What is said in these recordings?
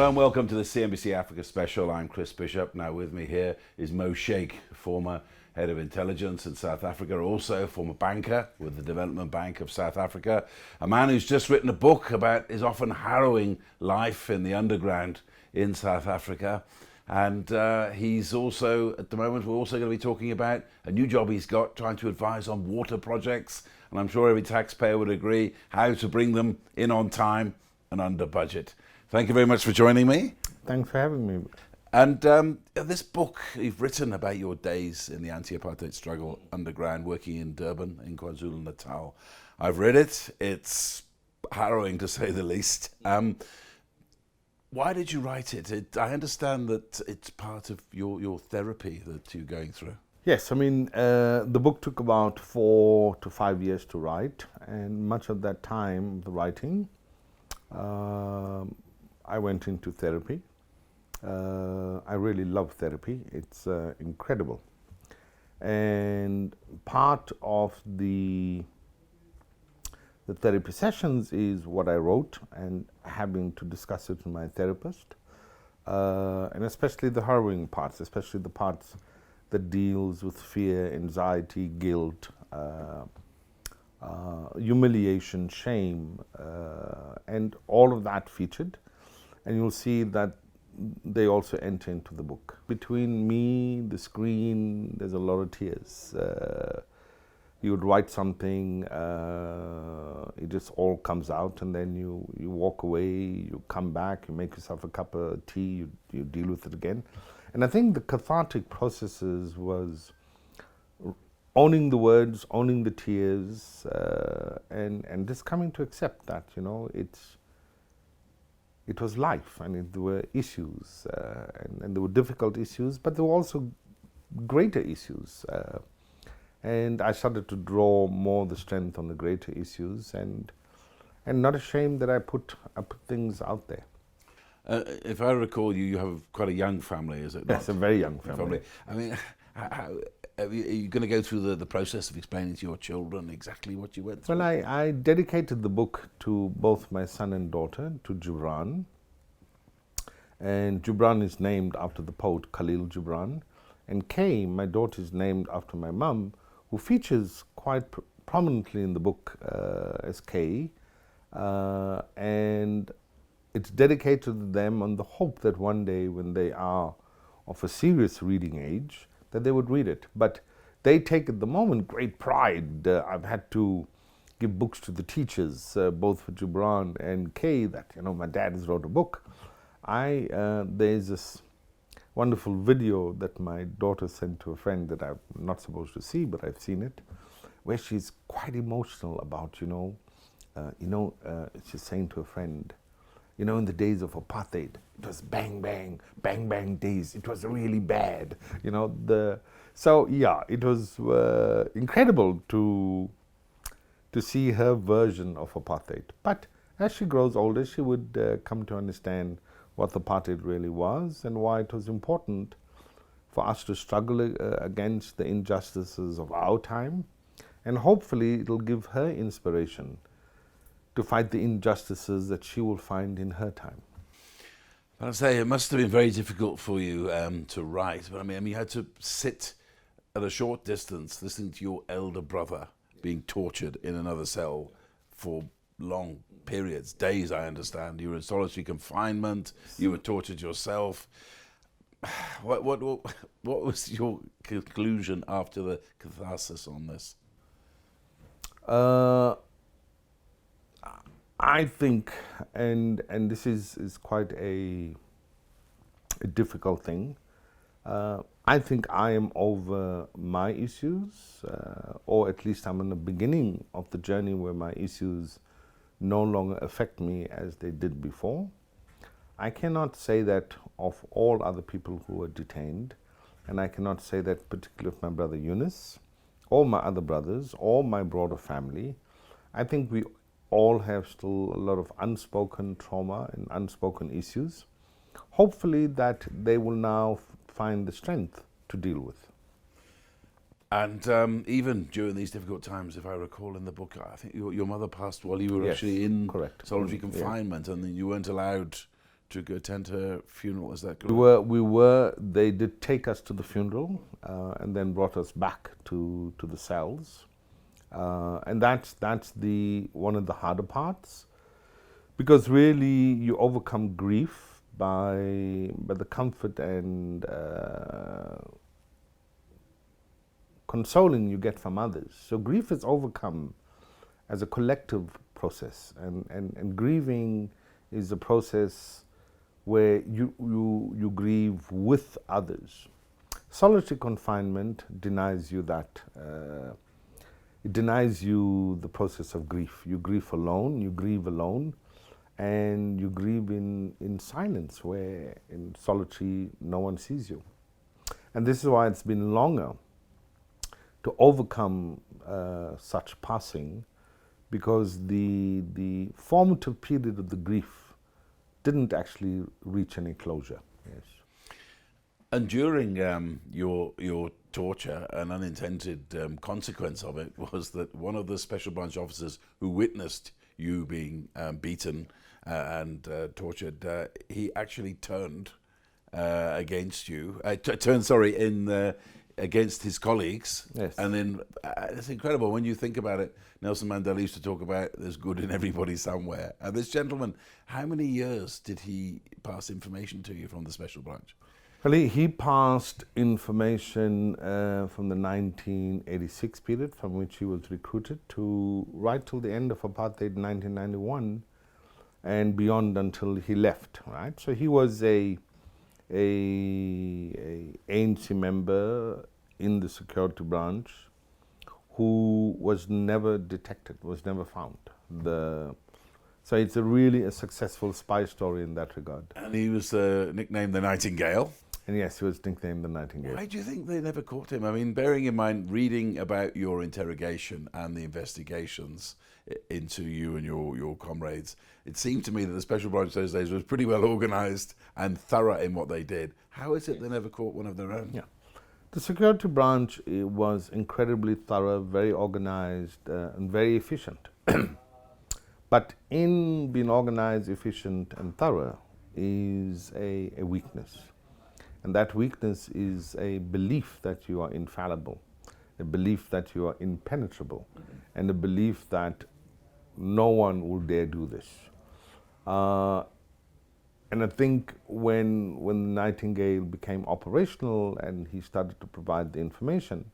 Hello and welcome to the CNBC Africa special. I'm Chris Bishop. Now with me here is Moe Shaik, former head of intelligence in South Africa, also former banker with the Development Bank of South Africa, a man who's just written a book about his often harrowing life in the underground in South Africa. And he's also, at the moment, we're also going to be talking about a new job he's got, trying to advise on water projects. And I'm sure every taxpayer would agree how to bring them in on time and under budget. Thank you very much for joining me. Thanks for having me. And this book you've written about your days in the anti-apartheid struggle underground, working in Durban, in KwaZulu-Natal. I've read it. It's harrowing, to say the least. Why did you write it? I understand that it's part of your therapy that you're going through. Yes, I mean, the book took about 4 to 5 years to write, and much of that time, the writing, I went into therapy. I really love therapy. It's incredible. And part of the therapy sessions is what I wrote and having to discuss it with my therapist. And especially the harrowing parts, especially the parts that deals with fear, anxiety, guilt, humiliation, shame, and all of that featured. And you'll see that they also enter into the book. Between me, the screen, there's a lot of tears. You would write something, it just all comes out, and then you walk away, you come back, you make yourself a cup of tea, you deal with it again. And I think the cathartic processes was owning the words, owning the tears, and just coming to accept that, you know, it was life, and there were issues, and there were difficult issues, but there were also greater issues. And I started to draw more the strength on the greater issues, and not ashamed that I put things out there. If I recall, you have quite a young family, is it not? Yes, a very young family. I mean, are you going to go through the process of explaining to your children exactly what you went through? Well, I dedicated the book to both my son and daughter, to Gibran. And Gibran is named after the poet Khalil Gibran. And Kay, my daughter, is named after my mum, who features quite prominently in the book as Kay. And it's dedicated to them on the hope that one day when they are of a serious reading age, that they would read it. But they take at the moment great pride. I've had to give books to the teachers, both for Gibran and Kay, that, you know, my dad has wrote a book. There's this wonderful video that my daughter sent to a friend that I'm not supposed to see, but I've seen it, where she's quite emotional about, she's saying to a friend, you know, in the days of apartheid, it was bang, bang, bang, bang days. It was really bad, you know. So yeah, it was incredible to see her version of apartheid. But as she grows older, she would come to understand what apartheid really was and why it was important for us to struggle against the injustices of our time. And hopefully it'll give her inspiration to fight the injustices that she will find in her time. But I'd say it must have been very difficult for you to write. But I mean, you had to sit at a short distance listening to your elder brother being tortured in another cell for long periods, days, I understand. You were in solitary confinement, you were tortured yourself. What was your conclusion after the catharsis on this? I think, and this is quite a difficult thing, I think I am over my issues, or at least I'm in the beginning of the journey where my issues no longer affect me as they did before. I cannot say that of all other people who were detained, and I cannot say that particularly of my brother Yunus, or my other brothers, or my broader family. I think we all have still a lot of unspoken trauma and unspoken issues. Hopefully that they will now find the strength to deal with. And even during these difficult times, if I recall in the book, I think your mother passed while you were actually in solitary confinement, and then you weren't allowed to attend her funeral. Is that correct? We were. They did take us to the funeral and then brought us back to the cells, and that's one of the harder parts, because really you overcome grief by the comfort and consoling you get from others. So grief is overcome as a collective process, and grieving is a process where you grieve with others. Solitary confinement denies you that. It denies you the process of grief. You grieve alone, and you grieve in silence, where in solitary no one sees you. And this is why it's been longer to overcome such passing, because the formative period of the grief didn't actually reach any closure. Yes. And during your torture, an unintended consequence of it was that one of the special branch officers who witnessed you being beaten and tortured, he actually turned against you. Against his colleagues. Yes. And then it's incredible when you think about it. Nelson Mandela used to talk about there's good in everybody somewhere. And this gentleman, how many years did he pass information to you from the special branch? Well, he passed information from the 1986 period, from which he was recruited, to right till the end of apartheid in 1991, and beyond until he left. Right. So he was a ANC member in the security branch who was never detected, was never found. So it's really a successful spy story in that regard. And he was nicknamed the Nightingale. And yes, he was nicknamed the Nightingale. Why do you think they never caught him? I mean, bearing in mind, reading about your interrogation and the investigations into you and your comrades, it seemed to me that the special branch those days was pretty well organised and thorough in what they did. How is it they never caught one of their own? Yeah. The security branch was incredibly thorough, very organised, and very efficient. But in being organised, efficient, and thorough is a weakness. And that weakness is a belief that you are infallible, a belief that you are impenetrable, and a belief that no one will dare do this. And I think when Nightingale became operational and he started to provide the information,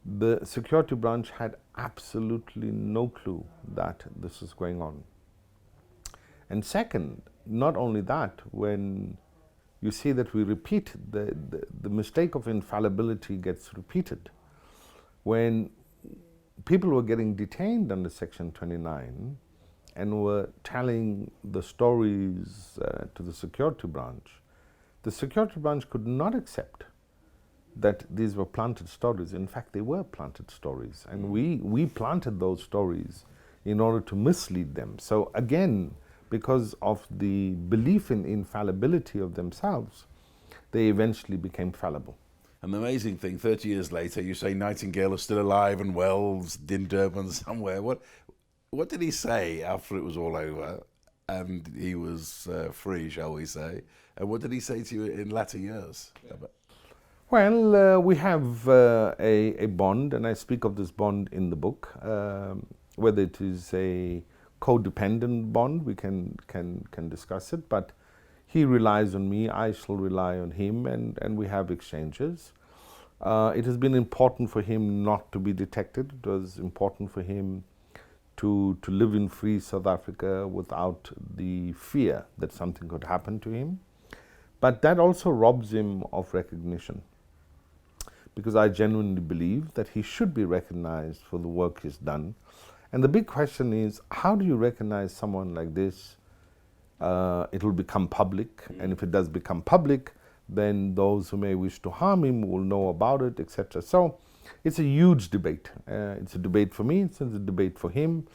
the security branch had absolutely no clue that this was going on. And second, not only that, when you see that we repeat, the mistake of infallibility gets repeated. When people were getting detained under Section 29 and were telling the stories to the security branch could not accept that these were planted stories. In fact, they were planted stories, and we planted those stories in order to mislead them. So again, because of the belief in infallibility of themselves, they eventually became fallible. And the amazing thing, 30 years later, you say Nightingale is still alive and well in Durban somewhere. What did he say after it was all over and he was free, shall we say? And what did he say to you in latter years? Well, we have a bond, and I speak of this bond in the book. Whether it is a codependent bond, we can discuss it, but he relies on me, I shall rely on him, and we have exchanges. It has been important for him not to be detected. It was important for him to live in free South Africa without the fear that something could happen to him. But that also robs him of recognition, because I genuinely believe that he should be recognized for the work he's done. And the big question is, how do you recognize someone like this? It will become public, and if it does become public, then those who may wish to harm him will know about it, etc. So it's a huge debate. It's a debate for me, it's a debate for him,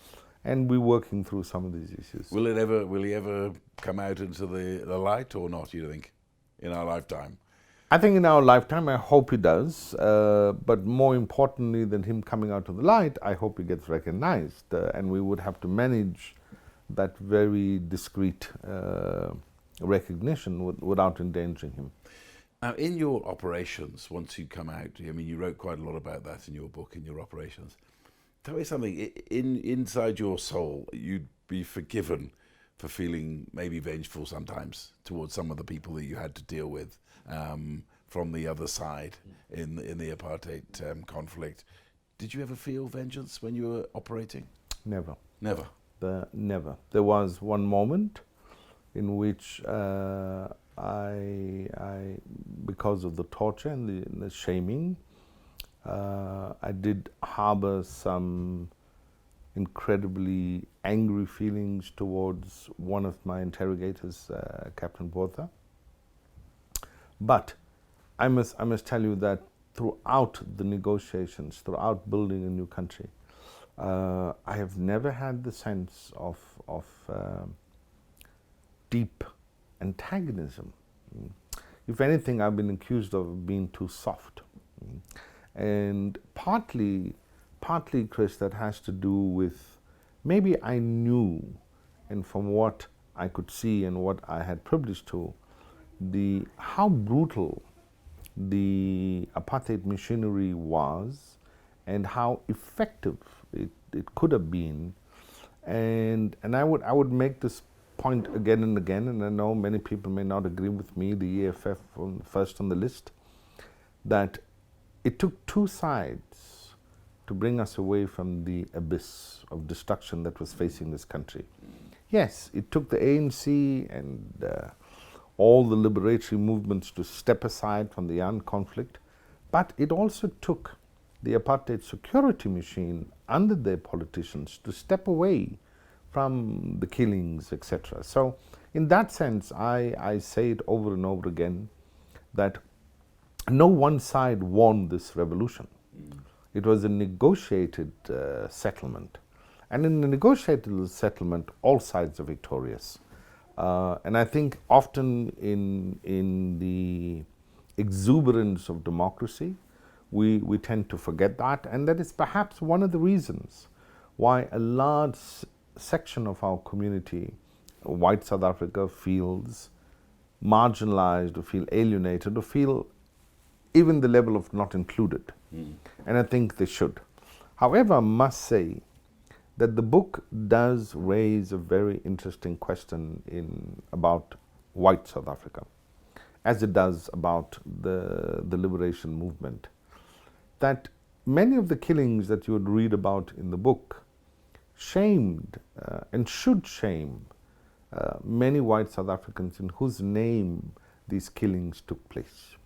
and we're working through some of these issues. Will he ever come out into the light or not, you think, in our lifetime? I think in our lifetime, I hope he does, but more importantly than him coming out to the light, I hope he gets recognized, and we would have to manage that very discreet recognition without endangering him. Now, in your operations, once you come out, I mean, you wrote quite a lot about that in your book, in your operations. Tell me something, inside your soul, you'd be forgiven for feeling maybe vengeful sometimes towards some of the people that you had to deal with from the other side in the apartheid conflict. Did you ever feel vengeance when you were operating? Never. Never? Never. There was one moment in which I, because of the torture and the shaming, I did harbor some incredibly angry feelings towards one of my interrogators, Captain Botha. But I must tell you that throughout the negotiations, throughout building a new country, I have never had the sense of deep antagonism. If anything, I've been accused of being too soft. And partly, Chris, that has to do with maybe I knew, and from what I could see and what I had privilege to, how brutal the apartheid machinery was and how effective it could have been. And I would make this point again and again, and I know many people may not agree with me, the EFF first on the list, that it took two sides to bring us away from the abyss of destruction that was facing this country. Yes, it took the ANC and all the liberatory movements to step aside from the armed conflict, but it also took the apartheid security machine under their politicians to step away from the killings, etc. So in that sense, I say it over and over again that no one side won this revolution. It was a negotiated settlement. And in the negotiated settlement, all sides are victorious. And I think often in the exuberance of democracy, we tend to forget that. And that is perhaps one of the reasons why a large section of our community, white South Africa, feels marginalized or feel alienated or feel even the level of not included. And I think they should. However, I must say that the book does raise a very interesting question about white South Africa, as it does about the liberation movement. That many of the killings that you would read about in the book shamed and should shame many white South Africans in whose name these killings took place.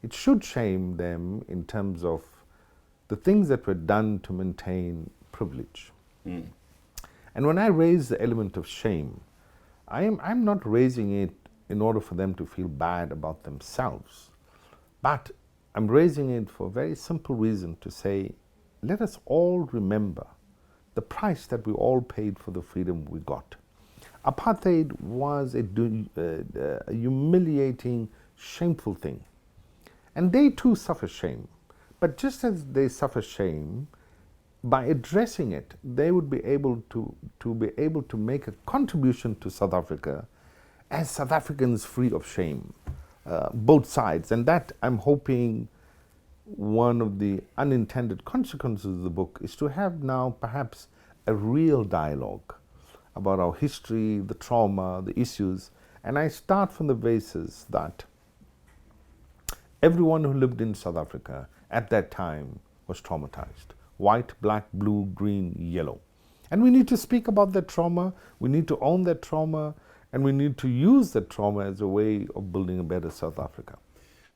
It should shame them in terms of the things that were done to maintain privilege. And when I raise the element of shame, I'm not raising it in order for them to feel bad about themselves, but I'm raising it for a very simple reason, to say, let us all remember the price that we all paid for the freedom we got. Apartheid was a humiliating, shameful thing. And they too suffer shame. But just as they suffer shame, by addressing it, they would be able to make a contribution to South Africa as South Africans free of shame, both sides. And that, I'm hoping, one of the unintended consequences of the book is to have now perhaps a real dialogue about our history, the trauma, the issues. And I start from the basis that everyone who lived in South Africa at that time was traumatized. White, black, blue, green, yellow. And we need to speak about that trauma, we need to own that trauma, and we need to use that trauma as a way of building a better South Africa.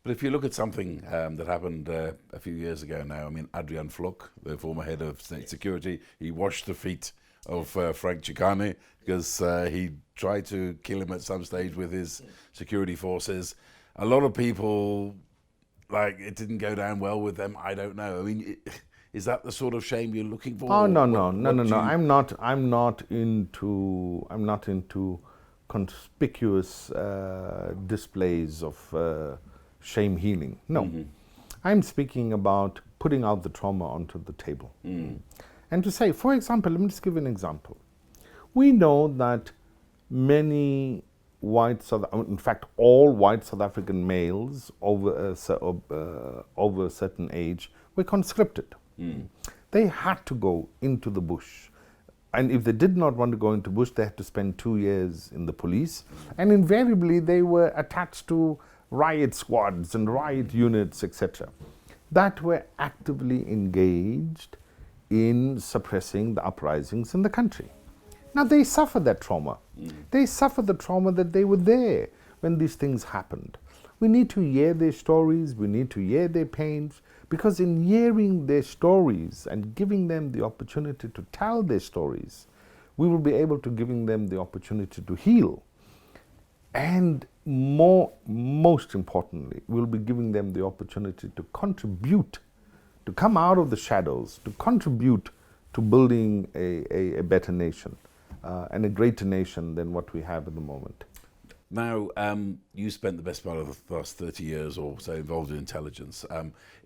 But if you look at something that happened a few years ago now, I mean, Adrian Vlok, the former head of state security, he washed the feet of Frank Chikane because he tried to kill him at some stage with his security forces. A lot of people, like, it didn't go down well with them. I don't know. I mean, is that the sort of shame you're looking for? Oh, no. I'm not into conspicuous displays of shame healing. No. I'm speaking about putting out the trauma onto the table. And to say, for example, let me just give an example. We know that many in fact, all white South African males over a certain age were conscripted. They had to go into the bush. And if they did not want to go into bush, they had to spend 2 years in the police. And invariably, they were attached to riot squads and riot units, etc., that were actively engaged in suppressing the uprisings in the country. Now, they suffered that trauma. They suffered the trauma that they were there when these things happened. We need to hear their stories, we need to hear their pains, because in hearing their stories and giving them the opportunity to tell their stories, we will be able to giving them the opportunity to heal. And most importantly, we'll be giving them the opportunity to contribute, to come out of the shadows, to contribute to building a better nation and a greater nation than what we have at the moment. Now, you spent the best part of the last 30 years or so involved in intelligence.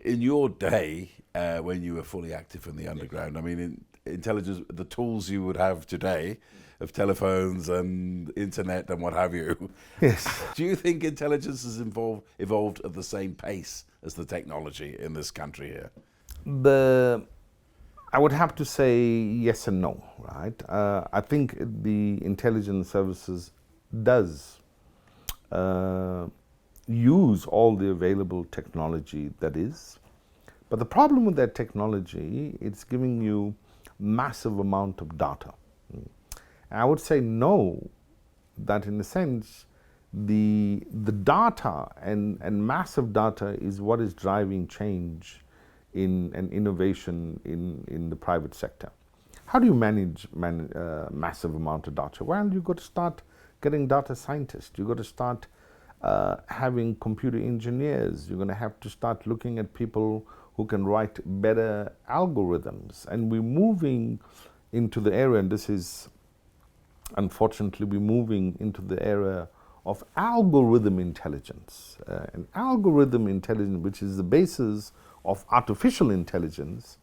In your day, when you were fully active in the underground, I mean, in intelligence, the tools you would have today of telephones and internet and what have you. Yes. Do you think intelligence has evolved at the same pace as the technology in this country here? I would have to say yes and no, right? I think the intelligence services does use all the available technology that is. But the problem with that technology, it's giving you massive amount of data. I would say no, that in a sense, the data and massive data is what is driving change in an innovation in the private sector. How do you manage massive amount of data? Well, you've got to start getting data scientists. You've got to start having computer engineers. You're going to have to start looking at people who can write better algorithms. And we're moving into the area, and this is, unfortunately, we're moving into the era of algorithm intelligence. And algorithm intelligence, which is the basis of artificial intelligence,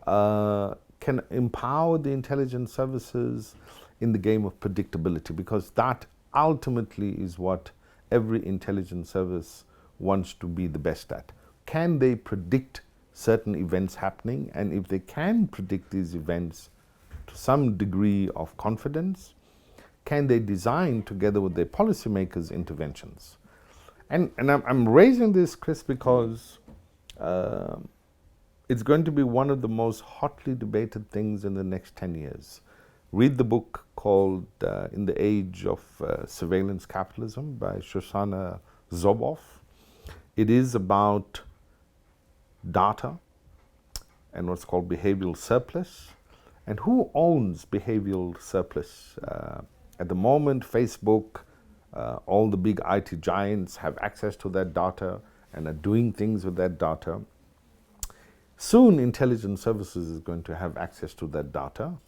can empower the intelligence services in the game of predictability, because that ultimately is what every intelligence service wants to be the best at. Can they predict certain events happening? And if they can predict these events to some degree of confidence, can they design together with their policymakers interventions? And I'm raising this, Chris, because it's going to be one of the most hotly debated things in the next 10 years. Read the book called In the Age of Surveillance Capitalism by Shoshana Zuboff. It is about data and what's called behavioral surplus. And who owns behavioral surplus? At the moment, Facebook, all the big IT giants have access to that data and are doing things with that data. Soon, intelligence services is going to have access to that data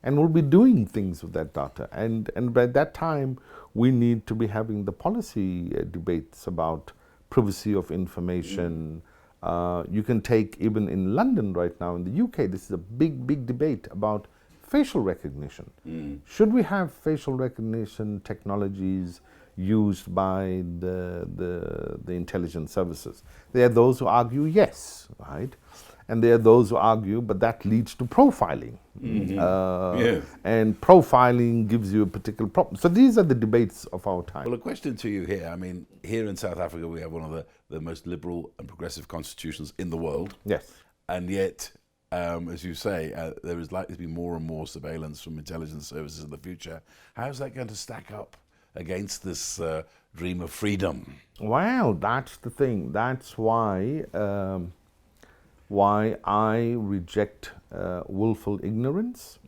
and will be doing things with that data. And by that time, we need to be having the policy debates about privacy of information. You can take, even in London right now, in the UK, this is a big debate about facial recognition. Should we have facial recognition technologies used by the intelligence services? There are those who argue yes, right? And there are those who argue, but that leads to profiling. Yes. And profiling gives you a particular problem. So these are the debates of our time. Well, a question to you here. I mean, here in South Africa, we have one of the most liberal and progressive constitutions in the world. Yes. And yet, as you say, there is likely to be more and more surveillance from intelligence services in the future. How is that going to stack up against this dream of freedom? Well, that's the thing. That's why I reject willful ignorance,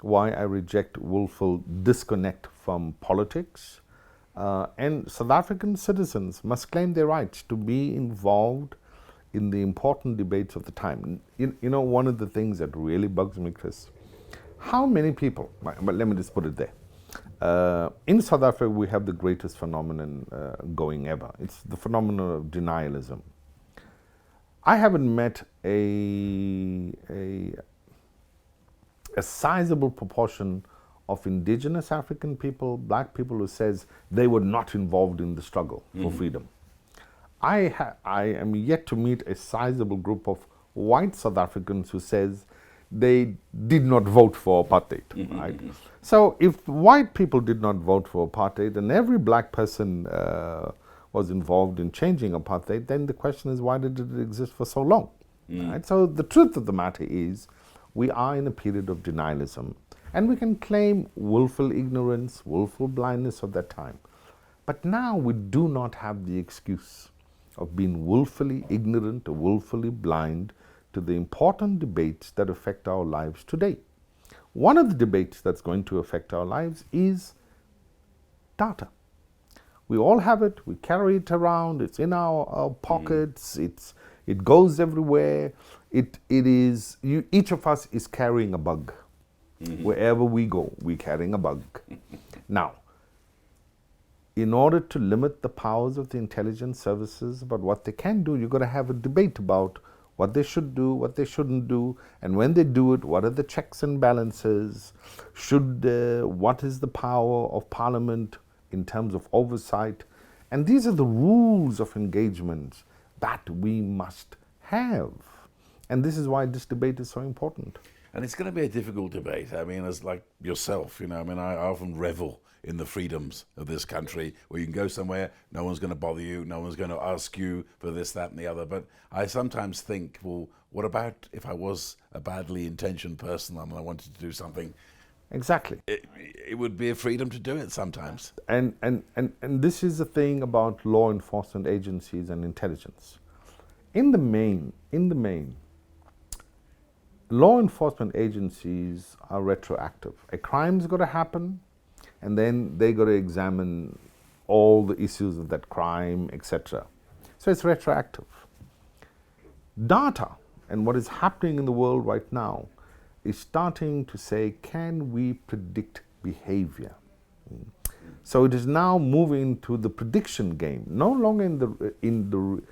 why I reject willful disconnect from politics. And South African citizens must claim their rights to be involved in the important debates of the time. You know, one of the things that really bugs me, Chris, how many people, but let me just put it there. In South Africa, we have the greatest phenomenon going ever. It's the phenomenon of denialism. I haven't met a sizable proportion of indigenous African people, black people, who says they were not involved in the struggle for freedom. I am yet to meet a sizable group of white South Africans who says they did not vote for apartheid, right? So if white people did not vote for apartheid and every black person was involved in changing apartheid, then the question is, why did it exist for so long? Right? So the truth of the matter is, we are in a period of denialism, and we can claim willful ignorance, willful blindness of that time. But now we do not have the excuse of being willfully ignorant or willfully blind to the important debates that affect our lives today. One of the debates that's going to affect our lives is data. We all have it, we carry it around, it's in our pockets, it goes everywhere. Each of us is carrying a bug. Wherever we go, we're carrying a bug. Now, in order to limit the powers of the intelligence services about what they can do, you've got to have a debate about what they should do, what they shouldn't do, and when they do it, what are the checks and balances? What is the power of Parliament in terms of oversight? And these are the rules of engagement that we must have. And this is why this debate is so important. And it's going to be a difficult debate. I mean, as like yourself, I often revel in the freedoms of this country, where you can go somewhere, no one's going to bother you, no one's going to ask you for this, that, and the other. But I sometimes think, well, what about if I was a badly intentioned person and I wanted to do something? Exactly. It would be a freedom to do it sometimes. And this is the thing about law enforcement agencies and intelligence. In the main, law enforcement agencies are retroactive. A crime's got to happen, and then they got to examine all the issues of that crime, etc. So it's retroactive. Data and what is happening in the world right now is starting to say, can we predict behavior? So it is now moving to the prediction game, no longer in the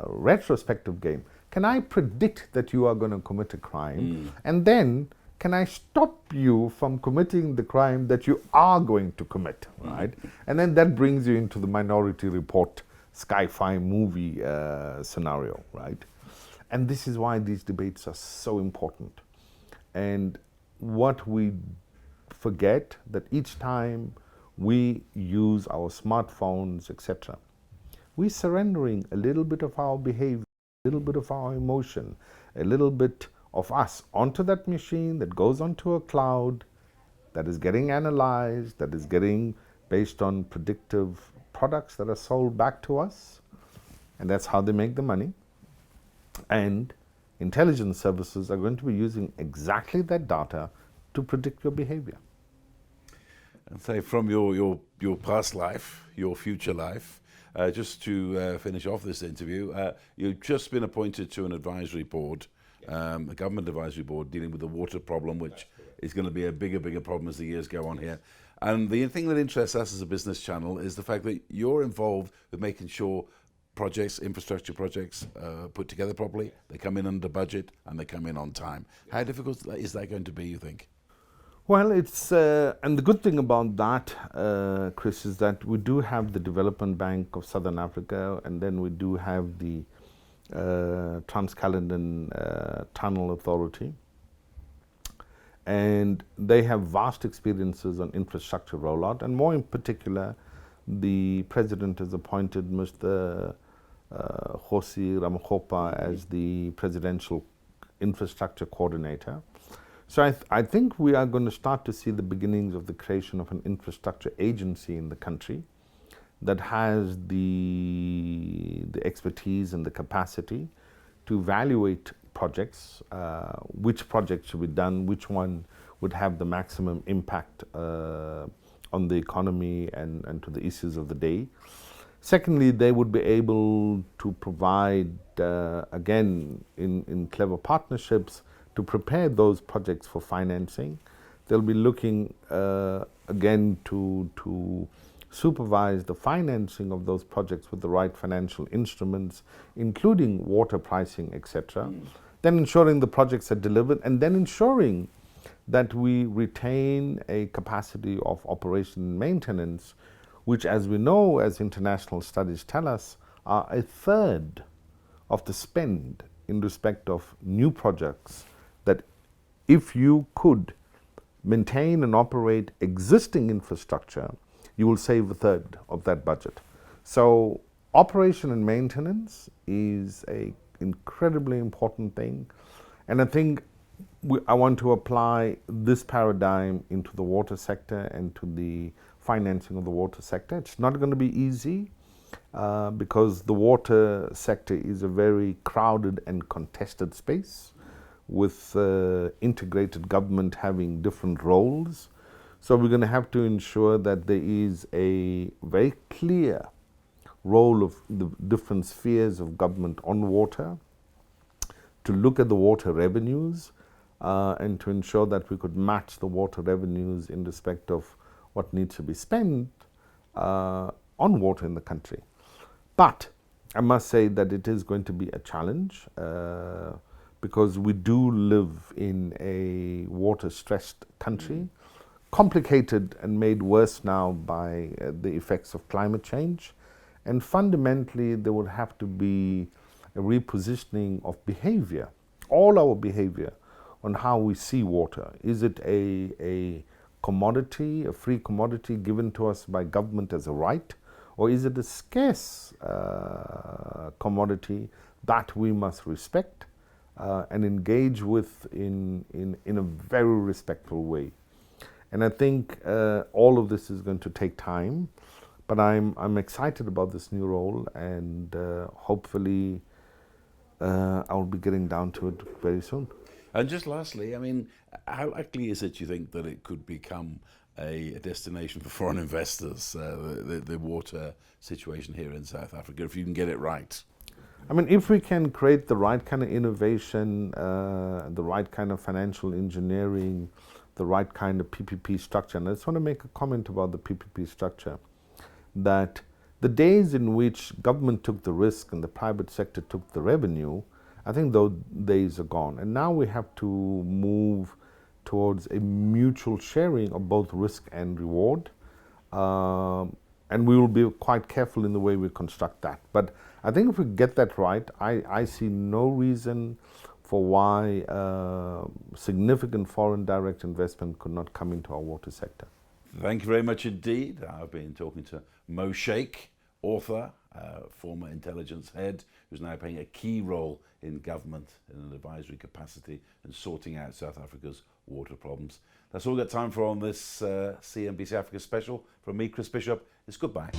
retrospective game. Can I predict that you are going to commit a crime? And then can I stop you from committing the crime that you are going to commit, right? And then that brings you into the Minority Report sci-fi movie scenario, right? And this is why these debates are so important. And what we forget, that each time we use our smartphones, etc., we're surrendering a little bit of our behavior, a little bit of our emotion, a little bit of us onto that machine that goes onto a cloud, that is getting analyzed, that is getting based on predictive products that are sold back to us, and that's how they make the money. And intelligence services are going to be using exactly that data to predict your behavior. And say, from your past life, your future life, just to finish off this interview, you've just been appointed to an advisory board, a government advisory board dealing with the water problem, which is going to be a bigger problem as the years go on here. And the thing that interests us as a business channel is the fact that you're involved with making sure projects, infrastructure projects, put together properly, they come in under budget, and they come in on time. How difficult is that going to be, you think? Well, it's, and the good thing about that, Chris, is that we do have the Development Bank of Southern Africa, and then we do have the Trans-Caledon Tunnel Authority. And they have vast experiences on infrastructure rollout, and more in particular, the president has appointed Mr. Kgosi Ramokgopa as the presidential infrastructure coordinator. So I think we are going to start to see the beginnings of the creation of an infrastructure agency in the country that has the expertise and the capacity to evaluate projects, which projects should be done, which one would have the maximum impact on the economy and to the issues of the day. Secondly, they would be able to provide, again, in clever partnerships, to prepare those projects for financing. They'll be looking, again, to supervise the financing of those projects with the right financial instruments, including water pricing, etc. Then ensuring the projects are delivered, and then ensuring that we retain a capacity of operation and maintenance, which, as we know, as international studies tell us, are a third of the spend in respect of new projects, that if you could maintain and operate existing infrastructure, you will save a third of that budget. So operation and maintenance is an incredibly important thing. And I think I want to apply this paradigm into the water sector and to the financing of the water sector. It's not going to be easy because the water sector is a very crowded and contested space, with integrated government having different roles. So we're going to have to ensure that there is a very clear role of the different spheres of government on water, to look at the water revenues and to ensure that we could match the water revenues in respect of what needs to be spent on water in the country. But I must say that it is going to be a challenge because we do live in a water-stressed country, complicated and made worse now by the effects of climate change. And fundamentally, there would have to be a repositioning of behavior, all our behavior, on how we see water. Is it a commodity, a free commodity given to us by government as a right, or is it a scarce commodity that we must respect and engage with in a very respectful way? And I think all of this is going to take time, but I'm excited about this new role, and hopefully I'll be getting down to it very soon. And just lastly, I mean, how likely is it, you think, that it could become a destination for foreign investors, the water situation here in South Africa, if you can get it right? I mean, if we can create the right kind of innovation, the right kind of financial engineering, the right kind of PPP structure, and I just want to make a comment about the PPP structure, that the days in which government took the risk and the private sector took the revenue, I think those days are gone. And now we have to move towards a mutual sharing of both risk and reward. And we will be quite careful in the way we construct that. But I think if we get that right, I see no reason for why significant foreign direct investment could not come into our water sector. Thank you very much indeed. I've been talking to Moe Shaik, author, former intelligence head, who's now playing a key role in government in an advisory capacity and sorting out South Africa's water problems. That's all we've got time for on this CNBC Africa special. From me, Chris Bishop, it's goodbye.